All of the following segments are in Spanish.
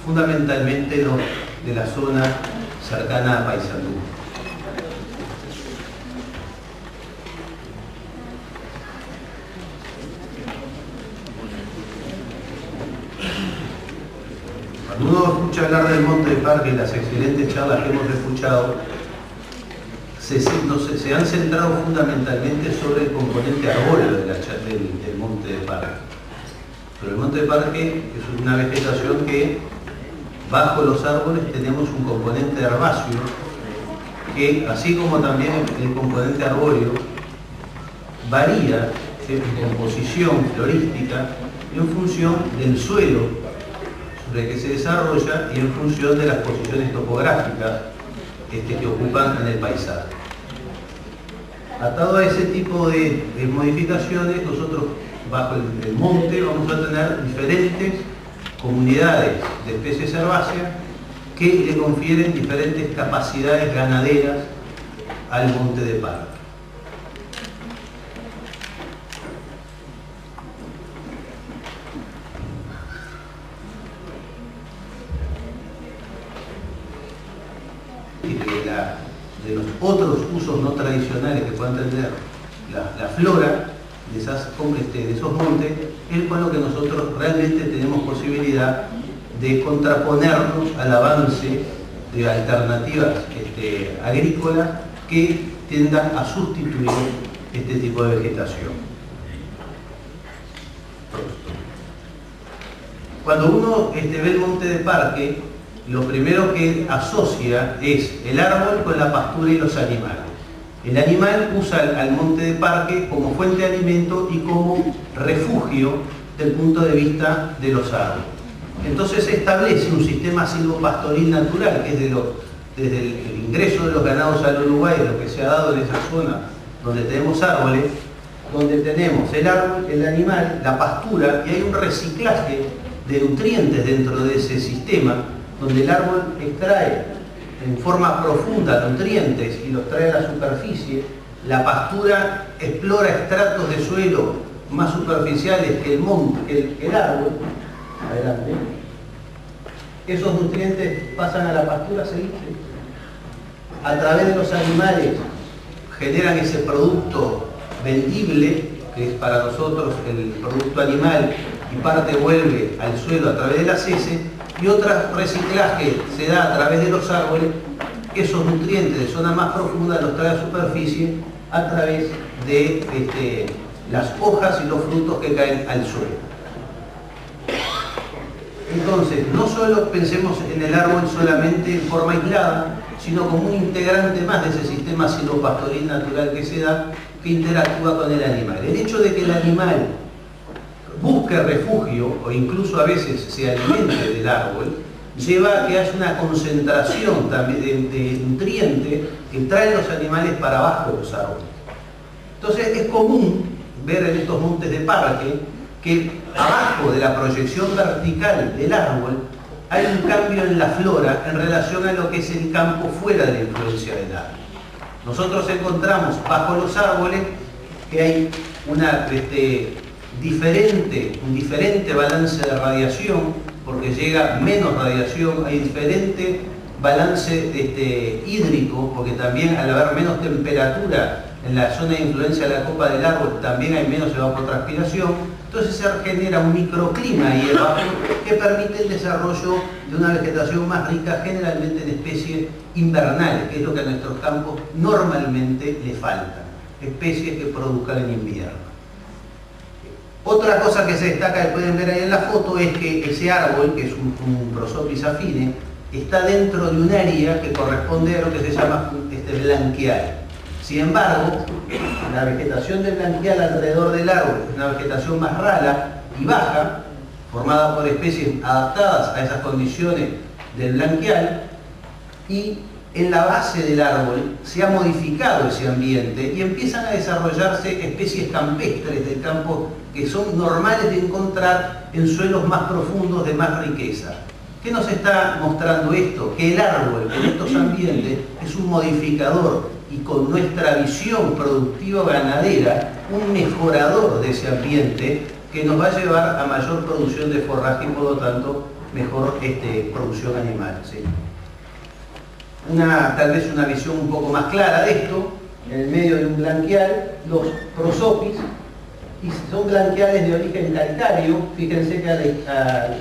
Fundamentalmente los de la zona cercana a Paysandú. Cuando uno escucha hablar del Monte de Parque y las excelentes charlas que hemos escuchado, se han centrado fundamentalmente sobre el componente arbóreo del Monte de Parque. Pero el Monte de Parque es una vegetación que bajo los árboles tenemos un componente herbáceo que, así como también el componente arbóreo, varía en composición florística en función del suelo sobre el que se desarrolla y en función de las posiciones topográficas que ocupan en el paisaje. Atado a ese tipo de modificaciones, nosotros bajo el monte vamos a tener diferentes comunidades de especies herbáceas que le confieren diferentes capacidades ganaderas al Monte de Parque. De los otros usos no tradicionales que puedan tener la flora de esos montes, es con lo que nosotros realmente tenemos posibilidad de contraponernos al avance de alternativas agrícolas que tiendan a sustituir este tipo de vegetación. Cuando uno ve el Monte de Parque, lo primero que asocia es el árbol con la pastura y los animales. El animal usa al Monte de Parque como fuente de alimento y como refugio del punto de vista de los árboles. Entonces se establece un sistema silvopastoril natural, que es desde el ingreso de los ganados al Uruguay, lo que se ha dado en esa zona donde tenemos árboles, donde tenemos el árbol, el animal, la pastura, y hay un reciclaje de nutrientes dentro de ese sistema, donde el árbol extrae en forma profunda nutrientes y los trae a la superficie, la pastura explora estratos de suelo más superficiales que el árbol. Adelante. Esos nutrientes pasan a la pastura, ¿se dice? A través de los animales generan ese producto vendible, que es para nosotros el producto animal, y parte vuelve al suelo a través de las heces, y otro reciclaje se da a través de los árboles. Esos nutrientes de zona más profunda los trae a superficie a través de las hojas y los frutos que caen al suelo. Entonces, no solo pensemos en el árbol solamente en forma aislada, sino como un integrante más de ese sistema silvopastoril natural que se da, que interactúa con el animal. El hecho de que el animal busque refugio o incluso a veces se alimente del árbol, lleva a que haya una concentración también de nutrientes que traen los animales para abajo de los árboles. Entonces es común ver en estos montes de parque que abajo de la proyección vertical del árbol hay un cambio en la flora en relación a lo que es el campo fuera de la influencia del árbol. Nosotros encontramos bajo los árboles que hay un diferente balance de radiación, porque llega menos radiación, hay diferente balance hídrico, porque también al haber menos temperatura en la zona de influencia de la copa del árbol también hay menos evapotranspiración. Entonces se genera un microclima ahí abajo que permite el desarrollo de una vegetación más rica, generalmente en especies invernales, que es lo que a nuestros campos normalmente le faltan, especies que produzcan en invierno. Otra cosa que se destaca, que pueden ver ahí en la foto, es que ese árbol, que es un Prosopis affine, está dentro de un área que corresponde a lo que se llama blanqueal. Sin embargo, la vegetación del blanqueal alrededor del árbol es una vegetación más rala y baja, formada por especies adaptadas a esas condiciones del blanqueal, y en la base del árbol se ha modificado ese ambiente y empiezan a desarrollarse especies campestres del campo que son normales de encontrar en suelos más profundos de más riqueza. ¿Qué nos está mostrando esto? Que el árbol en estos ambientes es un modificador y con nuestra visión productiva ganadera, un mejorador de ese ambiente que nos va a llevar a mayor producción de forraje y por lo tanto mejor producción animal. ¿Sí? Tal vez una visión un poco más clara de esto, en el medio de un branquial, los prosopis, y son branquiales de origen calcáreo. Fíjense que a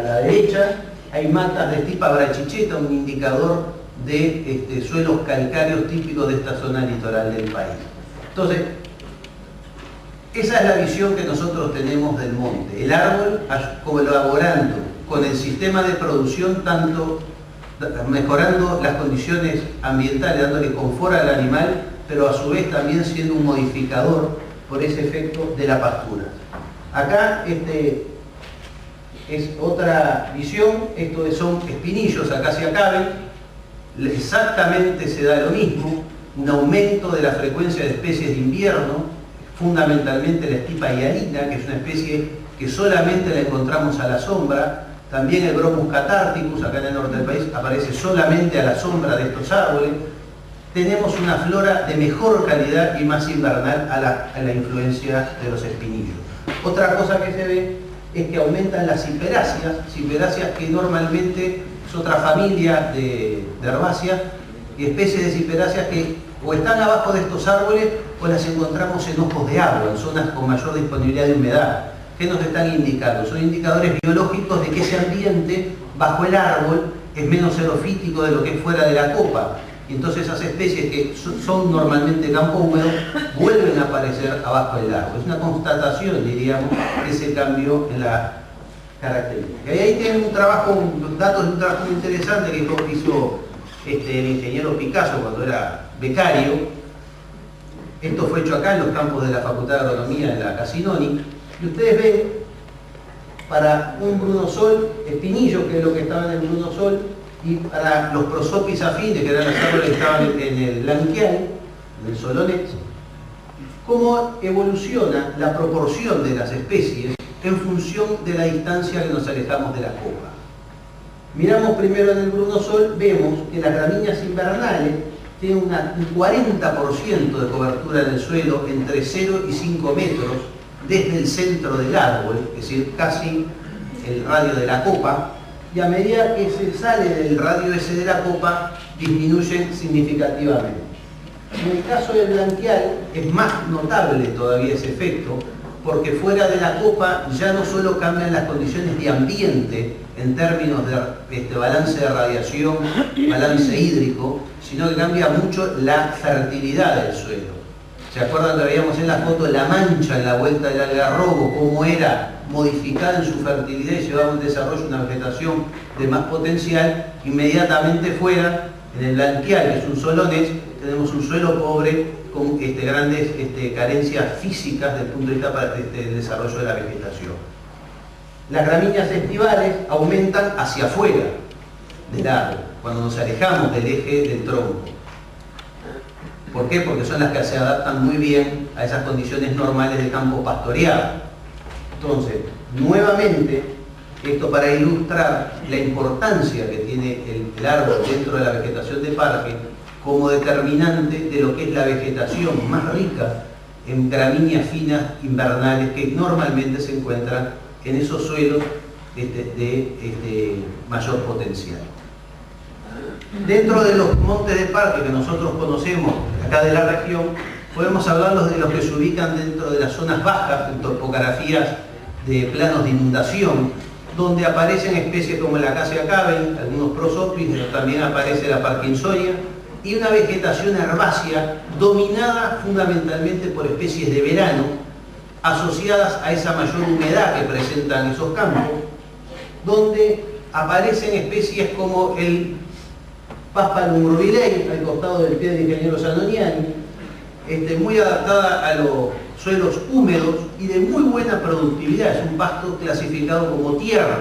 la derecha hay matas de tipo brachicheta, un indicador de suelos calcáreos típicos de esta zona litoral del país. Entonces, esa es la visión que nosotros tenemos del monte. El árbol colaborando con el sistema de producción, tanto mejorando las condiciones ambientales, dándole confort al animal, pero a su vez también siendo un modificador por ese efecto de la pastura. Acá es otra visión, estos son espinillos, acá se acaben, exactamente se da lo mismo, un aumento de la frecuencia de especies de invierno, fundamentalmente la estipa hialina, que es una especie que solamente la encontramos a la sombra. También el Bromus catharticus, acá en el norte del país, aparece solamente a la sombra de estos árboles. Tenemos una flora de mejor calidad y más invernal a la influencia de los espinillos. Otra cosa que se ve es que aumentan las ciperáceas que normalmente es otra familia de herbáceas, y especies de ciperáceas que o están abajo de estos árboles o las encontramos en ojos de agua, en zonas con mayor disponibilidad de humedad. ¿Qué nos están indicando? Son indicadores biológicos de que ese ambiente bajo el árbol es menos xerofítico de lo que es fuera de la copa. Y entonces esas especies que son normalmente campo húmedo vuelven a aparecer abajo del árbol. Es una constatación, diríamos, de ese cambio en la característica. Y ahí tienen datos de un trabajo muy interesante que hizo el ingeniero Picasso cuando era becario. Esto fue hecho acá en los campos de la Facultad de Agronomía de la Casinoni. Y ustedes ven, para un brunosol espinillo, que es lo que estaba en el brunosol, y para los prosopis afines, que eran los árboles que estaban en el blanquial, en el solonet, cómo evoluciona la proporción de las especies en función de la distancia que nos alejamos de la copa. Miramos primero en el brunosol, vemos que las gramíneas invernales tienen un 40% de cobertura en el suelo entre 0 y 5 metros desde el centro del árbol, es decir, casi el radio de la copa, y a medida que se sale del radio ese de la copa, disminuyen significativamente. En el caso del blanquial es más notable todavía ese efecto, porque fuera de la copa ya no solo cambian las condiciones de ambiente en términos de balance de radiación, balance hídrico, sino que cambia mucho la fertilidad del suelo. ¿Se acuerdan que veíamos en la foto la mancha en la vuelta del algarrobo, cómo era modificada en su fertilidad y llevaba un desarrollo, una vegetación de más potencial? Inmediatamente fuera, en el blanquial, que es un solones, tenemos un suelo pobre con grandes carencias físicas desde el punto de vista del desarrollo de la vegetación. Las gramíneas estivales aumentan hacia afuera del árbol, cuando nos alejamos del eje del tronco. ¿Por qué? Porque son las que se adaptan muy bien a esas condiciones normales de campo pastoreado. Entonces, nuevamente, esto para ilustrar la importancia que tiene el árbol dentro de la vegetación de parque como determinante de lo que es la vegetación más rica en gramíneas finas invernales que normalmente se encuentran en esos suelos de mayor potencial. Dentro de los montes de parque que nosotros conocemos acá de la región, podemos hablar de los que se ubican dentro de las zonas bajas, en topografías de planos de inundación, donde aparecen especies como la Acacia caven, algunos prosopis, pero también aparece la Parkinsonia, y una vegetación herbácea dominada fundamentalmente por especies de verano, asociadas a esa mayor humedad que presentan esos campos, donde aparecen especies como el Paspalum rubilei, al costado del pie del ingeniero Zanoniani, muy adaptada a los suelos húmedos y de muy buena productividad. Es un pasto clasificado como tierra,